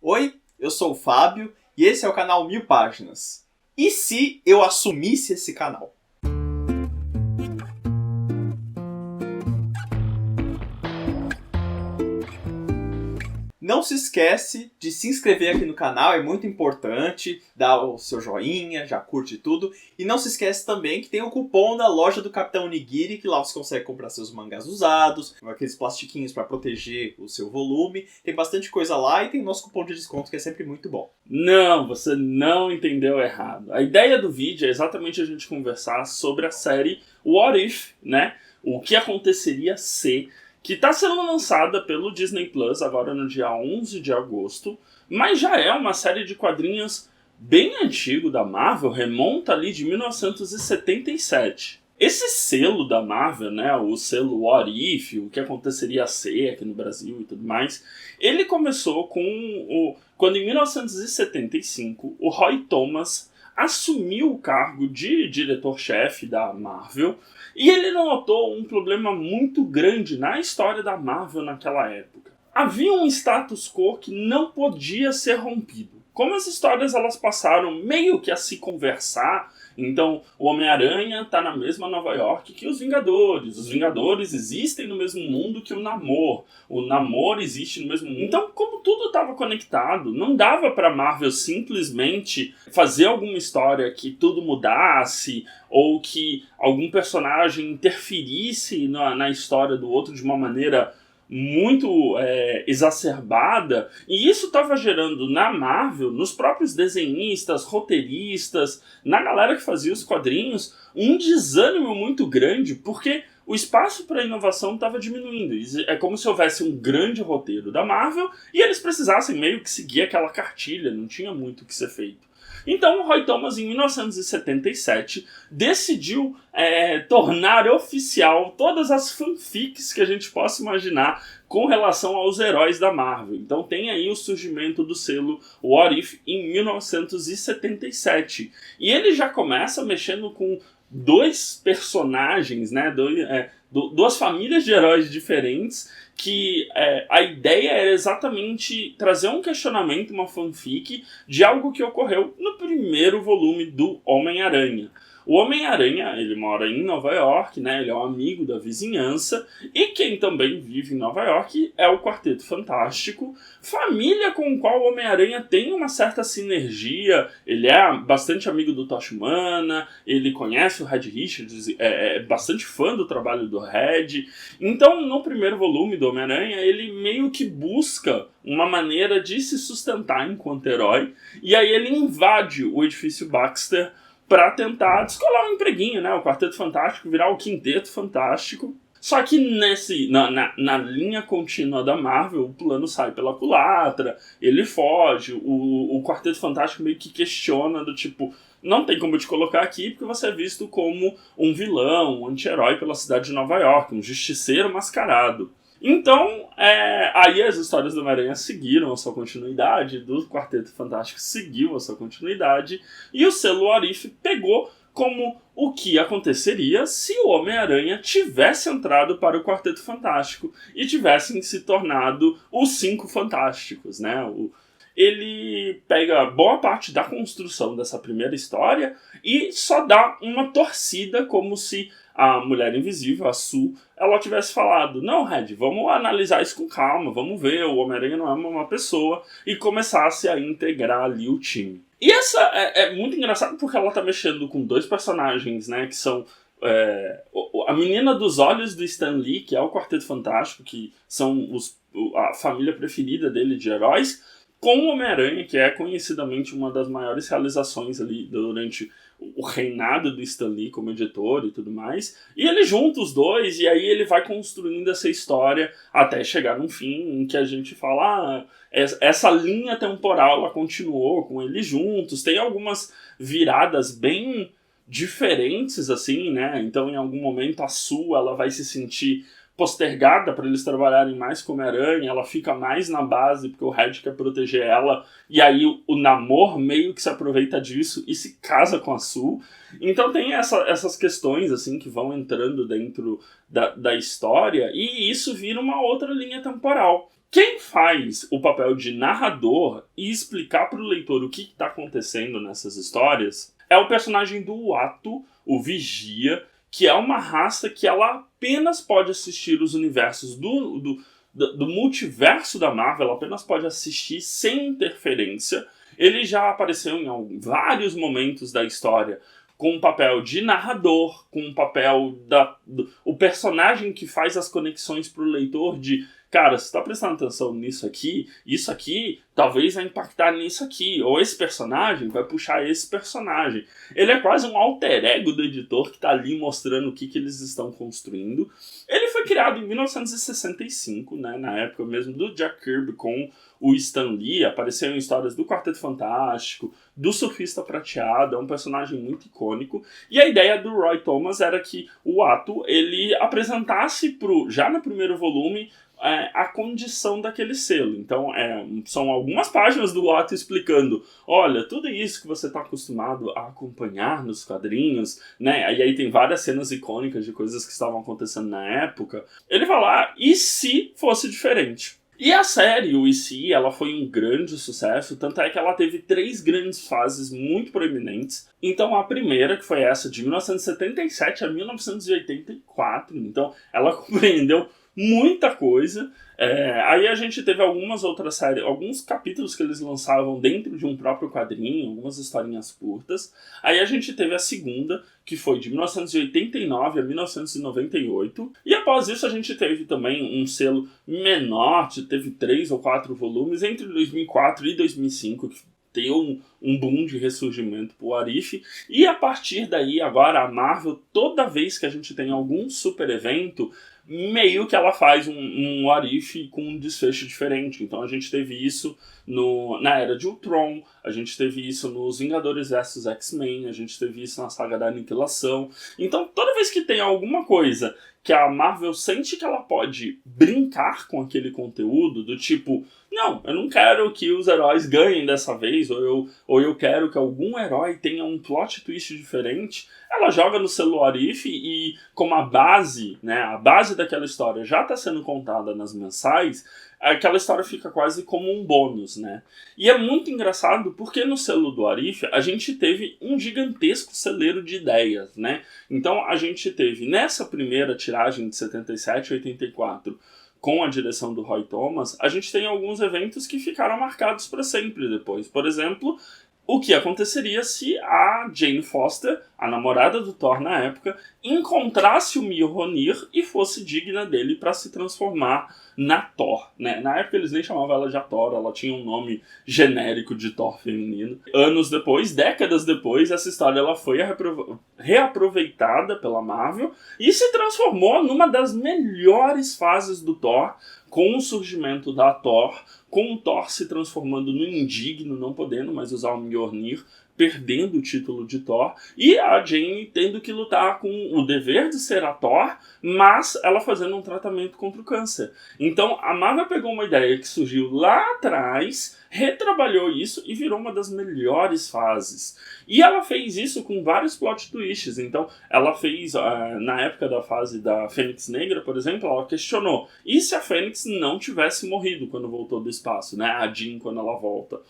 Oi, eu sou o Fábio e esse é o canal 1000 Páginas. E se eu assumisse esse canal? Não se esquece de se inscrever aqui no canal, é muito importante, dá o seu joinha, já curte tudo. E não se esquece também que tem o cupom da loja do Capitão Onigiri, que lá você consegue comprar seus mangás usados, aqueles plastiquinhos para proteger o seu volume. Tem bastante coisa lá e tem nosso cupom de desconto que é sempre muito bom. Não, você não entendeu errado. A ideia do vídeo é exatamente a gente conversar sobre a série What If, né? O que aconteceria se... que está sendo lançada pelo Disney Plus agora no dia 11 de agosto, mas já é uma série de quadrinhos bem antigo da Marvel, remonta ali de 1977. Esse selo da Marvel, né, o selo What If, o que aconteceria se aqui no Brasil e tudo mais, ele começou quando em 1975 o Roy Thomas assumiu o cargo de diretor-chefe da Marvel. E ele notou um problema muito grande na história da Marvel naquela época. Havia um status quo que não podia ser rompido. Como as histórias elas passaram meio que a se conversar, então o Homem-Aranha está na mesma Nova York que os Vingadores existem no mesmo mundo que o Namor existe no mesmo mundo. Então, como tudo estava conectado, não dava para Marvel simplesmente fazer alguma história que tudo mudasse, ou que algum personagem interferisse na história do outro de uma maneira muito exacerbada, e isso estava gerando na Marvel, nos próprios desenhistas, roteiristas, na galera que fazia os quadrinhos, um desânimo muito grande, porque o espaço para inovação estava diminuindo. É como se houvesse um grande roteiro da Marvel e eles precisassem meio que seguir aquela cartilha, não tinha muito o que ser feito. Então o Roy Thomas, em 1977, decidiu tornar oficial todas as fanfics que a gente possa imaginar com relação aos heróis da Marvel. Então tem aí o surgimento do selo What If em 1977. E ele já começa mexendo com dois personagens, né, duas famílias de heróis diferentes, que a ideia era exatamente trazer um questionamento, uma fanfic, de algo que ocorreu no primeiro volume do Homem-Aranha. O Homem-Aranha, ele mora em Nova York, né? Ele é um amigo da vizinhança, e quem também vive em Nova York é o Quarteto Fantástico, família com a qual o Homem-Aranha tem uma certa sinergia. Ele é bastante amigo do Tocha Humana, ele conhece o Reed Richards, é bastante fã do trabalho do Reed. Então, no primeiro volume do Homem-Aranha, ele meio que busca uma maneira de se sustentar enquanto herói, e aí ele invade o edifício Baxter para tentar descolar um empreguinho, né? O Quarteto Fantástico virar o Quinteto Fantástico. Só que na linha contínua da Marvel, o plano sai pela culatra, ele foge, o Quarteto Fantástico meio que questiona do tipo, não tem como eu te colocar aqui porque você é visto como um vilão, um anti-herói pela cidade de Nova York, um justiceiro mascarado. Então, aí as histórias do Homem-Aranha seguiram a sua continuidade, do Quarteto Fantástico seguiu a sua continuidade, e o selo What If pegou como o que aconteceria se o Homem-Aranha tivesse entrado para o Quarteto Fantástico e tivessem se tornado os 5 Fantásticos, né? Ele pega boa parte da construção dessa primeira história e só dá uma torcida, como se a Mulher Invisível, a Sue, ela tivesse falado, não, Red, vamos analisar isso com calma, vamos ver, o Homem-Aranha não é uma pessoa, e começasse a integrar ali o time. E essa é muito engraçado porque ela tá mexendo com dois personagens, né, que são a menina dos olhos do Stan Lee, que é o Quarteto Fantástico, que são a família preferida dele de heróis, com o Homem-Aranha, que é conhecidamente uma das maiores realizações ali durante o reinado do Stan Lee como editor e tudo mais. E ele junta os dois, e aí ele vai construindo essa história até chegar num fim em que a gente fala, essa linha temporal ela continuou com eles juntos. Tem algumas viradas bem diferentes, assim, né? Então, em algum momento, a Sue ela vai se sentir postergada para eles trabalharem mais com Homem-Aranha, ela fica mais na base porque o Red quer proteger ela, e aí o Namor meio que se aproveita disso e se casa com a Sue. Então tem essas questões assim que vão entrando dentro da história, e isso vira uma outra linha temporal. Quem faz o papel de narrador e explicar para o leitor o que está acontecendo nessas histórias é o personagem do Uatu, o Vigia, que é uma raça que ela apenas pode assistir os universos do multiverso da Marvel, ela apenas pode assistir sem interferência. Ele já apareceu em vários momentos da história com um papel de narrador, com um papel o personagem que faz as conexões para o leitor de, cara, você está prestando atenção nisso aqui, isso aqui talvez vai impactar nisso aqui, ou esse personagem vai puxar esse personagem. Ele é quase um alter ego do editor que está ali mostrando o que eles estão construindo. Ele foi criado em 1965, né, na época mesmo do Jack Kirby com o Stan Lee, apareceu em histórias do Quarteto Fantástico, do Surfista Prateado, é um personagem muito icônico. E a ideia do Roy Thomas era que o Uatu, ele apresentasse já no primeiro volume a condição daquele selo. Então, são algumas páginas do Uatu explicando, olha, tudo isso que você está acostumado a acompanhar nos quadrinhos, né? E aí tem várias cenas icônicas de coisas que estavam acontecendo na época. Ele vai lá, e se fosse diferente? E a série, o E.C., ela foi um grande sucesso, tanto é que ela teve 3 grandes fases muito proeminentes. Então a primeira, que foi essa de 1977 a 1984, então ela compreendeu muita coisa. Aí a gente teve algumas outras séries, alguns capítulos que eles lançavam dentro de um próprio quadrinho, algumas historinhas curtas. Aí a gente teve a segunda, que foi de 1989 a 1998. E após isso a gente teve também um selo menor, teve 3 ou 4 volumes entre 2004 e 2005, que deu um boom de ressurgimento pro Arif. E a partir daí, agora, a Marvel, toda vez que a gente tem algum super evento, meio que ela faz um Arif com um desfecho diferente. Então a gente teve isso na Era de Ultron, a gente teve isso nos Vingadores vs X-Men, a gente teve isso na Saga da Aniquilação. Então toda vez que tem alguma coisa que a Marvel sente que ela pode brincar com aquele conteúdo, do tipo, não, eu não quero que os heróis ganhem dessa vez, ou eu quero que algum herói tenha um plot twist diferente, ela joga no selo Arif e como a base, né, a base daquela história já está sendo contada nas mensais, aquela história fica quase como um bônus, né? E é muito engraçado porque no selo do Arif a gente teve um gigantesco celeiro de ideias, né? Então a gente teve nessa primeira tiragem de 77 e 84 com a direção do Roy Thomas, a gente tem alguns eventos que ficaram marcados para sempre depois. Por exemplo, o que aconteceria se a Jane Foster, a namorada do Thor na época, encontrasse o Mjolnir e fosse digna dele para se transformar na Thor, né? Na época eles nem chamavam ela de Thor, ela tinha um nome genérico de Thor feminino. Anos depois, décadas depois, essa história ela foi reaproveitada pela Marvel e se transformou numa das melhores fases do Thor, com o surgimento da Thor, com o Thor se transformando no indigno, não podendo mais usar o Mjolnir, perdendo o título de Thor, e a Jane tendo que lutar com o dever de ser a Thor, mas ela fazendo um tratamento contra o câncer. Então a Marvel pegou uma ideia que surgiu lá atrás, retrabalhou isso e virou uma das melhores fases. E ela fez isso com vários plot twists. Então ela fez, na época da fase da Fênix Negra, por exemplo, ela questionou, e se a Fênix não tivesse morrido quando voltou do espaço, né? A Jean quando ela volta.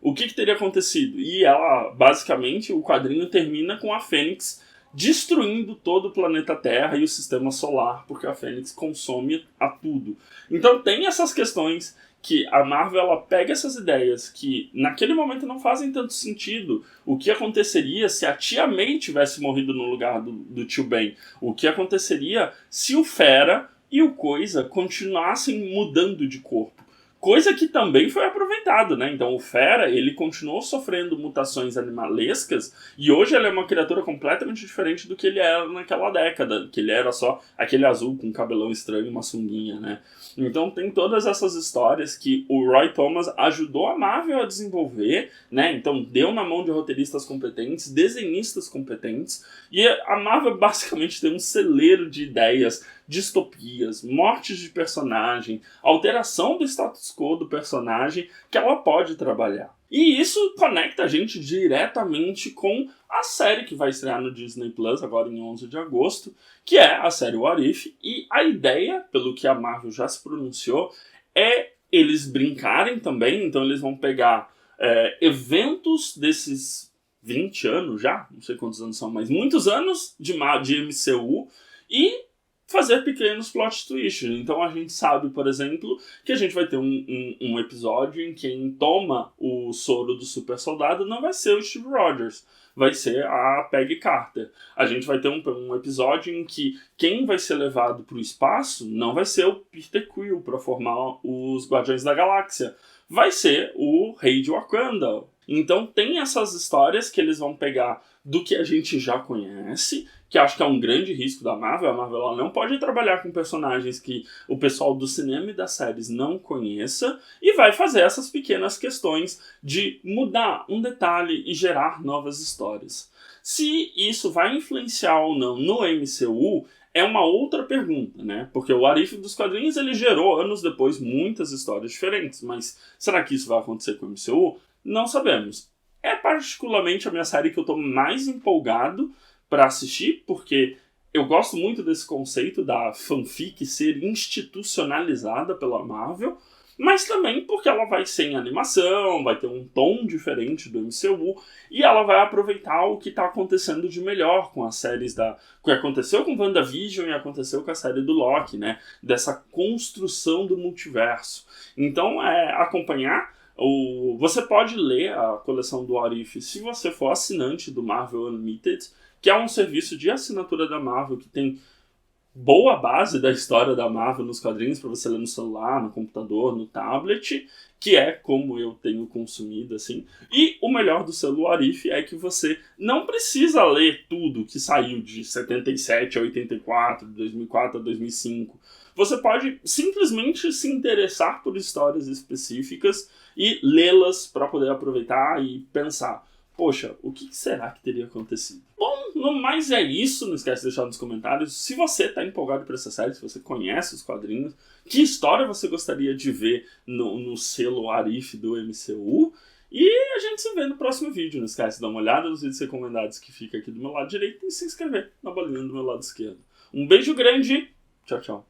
O que teria acontecido? E ela, basicamente, o quadrinho termina com a Fênix destruindo todo o planeta Terra e o sistema solar, porque a Fênix consome a tudo. Então tem essas questões que a Marvel ela pega essas ideias que naquele momento não fazem tanto sentido. O que aconteceria se a Tia May tivesse morrido no lugar do tio Ben? O que aconteceria se o Fera e o Coisa continuassem mudando de corpo? Coisa que também foi aproveitada, né? Então o Fera, ele continuou sofrendo mutações animalescas e hoje ele é uma criatura completamente diferente do que ele era naquela década, que ele era só aquele azul com um cabelão estranho e uma sunguinha, né? Então tem todas essas histórias que o Roy Thomas ajudou a Marvel a desenvolver, né? Então deu na mão de roteiristas competentes, desenhistas competentes, e a Marvel basicamente tem um celeiro de ideias, distopias, mortes de personagem, alteração do status quo do personagem que ela pode trabalhar. E isso conecta a gente diretamente com a série que vai estrear no Disney Plus agora em 11 de agosto, que é a série What If, e a ideia, pelo que a Marvel já se pronunciou, é eles brincarem também, então eles vão pegar eventos desses 20 anos já, não sei quantos anos são, mas muitos anos de MCU e fazer pequenos plot twists. Então a gente sabe, por exemplo, que a gente vai ter um episódio em que quem toma o soro do super soldado não vai ser o Steve Rogers, vai ser a Peggy Carter. A gente vai ter um episódio em que quem vai ser levado para o espaço não vai ser o Peter Quill para formar os Guardiões da Galáxia, vai ser o Rei de Wakanda. Então tem essas histórias que eles vão pegar do que a gente já conhece, que acho que é um grande risco da Marvel. A Marvel ela não pode trabalhar com personagens que o pessoal do cinema e das séries não conheça, e vai fazer essas pequenas questões de mudar um detalhe e gerar novas histórias. Se isso vai influenciar ou não no MCU é uma outra pergunta, né? Porque o What If dos quadrinhos ele gerou anos depois muitas histórias diferentes, mas será que isso vai acontecer com o MCU? Não sabemos. É particularmente a minha série que eu tô mais empolgado para assistir, porque eu gosto muito desse conceito da fanfic ser institucionalizada pela Marvel, mas também porque ela vai ser em animação, vai ter um tom diferente do MCU, e ela vai aproveitar o que está acontecendo de melhor com as séries o que aconteceu com WandaVision e aconteceu com a série do Loki, né? Dessa construção do multiverso. Então, acompanhar. Você pode ler a coleção do What If se você for assinante do Marvel Unlimited, que é um serviço de assinatura da Marvel que tem boa base da história da Marvel nos quadrinhos para você ler no celular, no computador, no tablet, que é como eu tenho consumido, assim. E o melhor do selo What If é que você não precisa ler tudo que saiu de 77 a 84, de 2004 a 2005. Você pode simplesmente se interessar por histórias específicas e lê-las para poder aproveitar e pensar, poxa, o que será que teria acontecido? Bom, no mais é isso. Não esquece de deixar nos comentários se você está empolgado por essa série, se você conhece os quadrinhos, que história você gostaria de ver no selo What If do MCU. E a gente se vê no próximo vídeo. Não esquece de dar uma olhada nos vídeos recomendados que fica aqui do meu lado direito e se inscrever na bolinha do meu lado esquerdo. Um beijo grande, tchau, tchau.